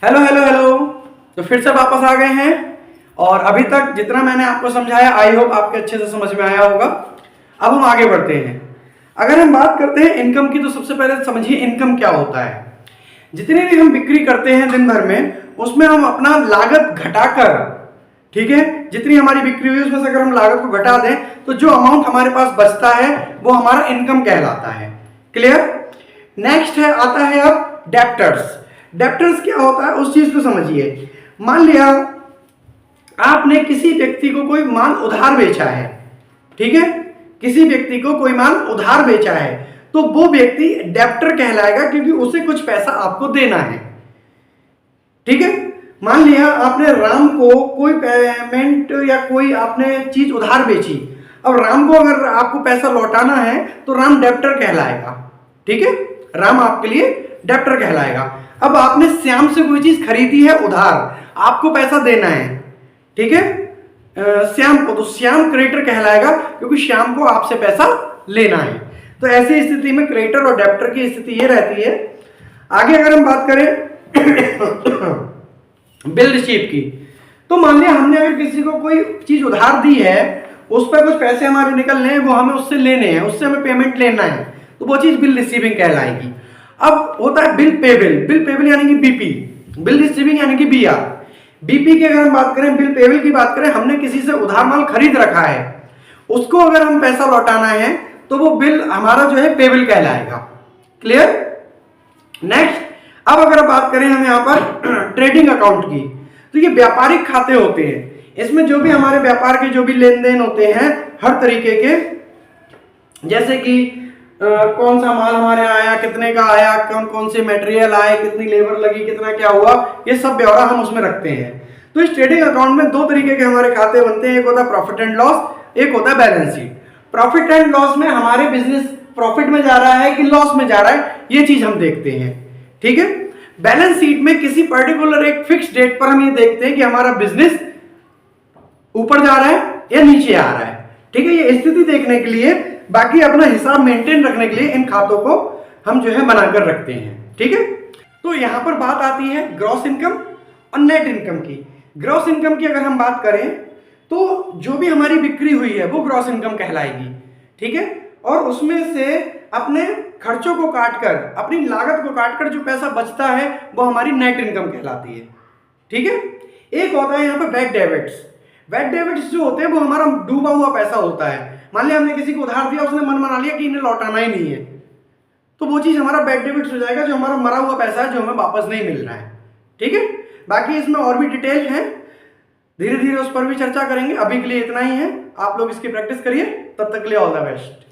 Hello hello hello. तो फिर से वापस आ गए हैं और अभी तक जितना मैंने आपको समझाया आई होप आपके अच्छे से समझ में आया होगा। अब हम आगे बढ़ते हैं। अगर हम बात करते हैं इनकम की तो सबसे पहले समझिए इनकम क्या होता है। जितनी भी हम बिक्री करते हैं दिन भर में उसमें हम अपना लागत घटाकर, ठीक है, जितनी हमारी बिक्री हुई उसमें से अगर हम लागत को घटा दें तो जो अमाउंट हमारे पास बचता है वो हमारा इनकम कहलाता है। क्लियर। नेक्स्ट है आता है अब डेप्टर्स। डेप्टर्स क्या होता है उस चीज को समझिए। मान लिया आपने किसी व्यक्ति को कोई माल उधार बेचा है, ठीक है, किसी व्यक्ति को कोई माल उधार बेचा है तो वो व्यक्ति डेप्टर कहलाएगा क्योंकि उसे कुछ पैसा आपको देना है। ठीक है। मान लिया आपने राम को कोई पेमेंट या कोई आपने चीज उधार बेची, अब राम को अगर आपको पैसा लौटाना है तो राम डेप्टर कहलाएगा। ठीक है, राम आपके लिए डेप्टर कहलाएगा। अब आपने श्याम से कोई चीज खरीदी है उधार, आपको पैसा देना है, ठीक है, श्याम को, तो श्याम क्रेडिटर कहलाएगा क्योंकि श्याम को आपसे पैसा लेना है। तो ऐसी स्थिति में क्रेडिटर और डेप्टर की स्थिति ये रहती है। आगे अगर हम बात करें बिल रिसीव की, तो मान लिया हमने अगर किसी को कोई चीज उधार दी है, उस पर कुछ पैसे हमारे निकलने हैं, वो हमें उससे लेने हैं, उससे हमें पेमेंट लेना है, तो वो चीज बिल रिसीविंग कहलाएगी। अब होता है बिल पेबल। बिल पेबल यानी कि बीपी, बिल रिसीविंग यानी कि बीआर। बीपी की अगर हम बात करें, बिल पेबल की बात करें, हमने किसी से उधार माल खरीद रखा है, उसको अगर हम पैसा लौटाना है तो वो बिल हमारा जो है पेबल कहलाएगा। क्लियर। नेक्स्ट, अब अगर बात करें हम यहाँ पर ट्रेडिंग अकाउंट की, तो ये व्यापारिक खाते होते हैं। इसमें जो भी हमारे व्यापार के जो भी लेन देन होते हैं हर तरीके के, जैसे कि कौन सा माल हमारे आया, कितने का आया, कौन कौन से मटेरियल आए, कितनी लेबर लगी, कितना क्या हुआ, ये सब ब्यौरा हम उसमें रखते हैं। तो इस ट्रेडिंग अकाउंट में दो तरीके के हमारे खाते बनते हैं, एक होता है प्रॉफिट एंड लॉस, एक होता है balance sheet. Profit and loss में हमारे बिजनेस प्रॉफिट में जा रहा है कि लॉस में जा रहा है, ये चीज हम देखते हैं। ठीक है। बैलेंस शीट में किसी पर्टिकुलर एक फिक्स डेट पर हम ये देखते हैं कि हमारा बिजनेस ऊपर जा रहा है या नीचे आ रहा है। ठीक है, ये स्थिति देखने के लिए, बाकी अपना हिसाब मेंटेन रखने के लिए इन खातों को हम जो है बनाकर रखते हैं। ठीक है। तो यहां पर बात आती है ग्रॉस इनकम और नेट इनकम की। ग्रॉस इनकम की अगर हम बात करें तो जो भी हमारी बिक्री हुई है वो ग्रॉस इनकम कहलाएगी। ठीक है। और उसमें से अपने खर्चों को काटकर, अपनी लागत को काटकर जो पैसा बचता है वो हमारी नेट इनकम कहलाती है। ठीक है। एक होता है यहाँ पे बैड डेबिट्स। बैड डेबिट्स जो होते हैं वो हमारा डूबा हुआ पैसा होता है। मान लिया हमने किसी को उधार दिया, उसने मन बना लिया कि इन्हें लौटाना ही नहीं है, तो वो चीज हमारा बैड डेबिट्स हो जाएगा, जो हमारा मरा हुआ पैसा है जो हमें वापस नहीं मिल रहा है। ठीक है। बाकी इसमें और भी डिटेल है, धीरे धीरे उस पर भी चर्चा करेंगे। अभी के लिए इतना ही है, आप लोग इसकी प्रैक्टिस करिए। तब तक के लिए ऑल द बेस्ट।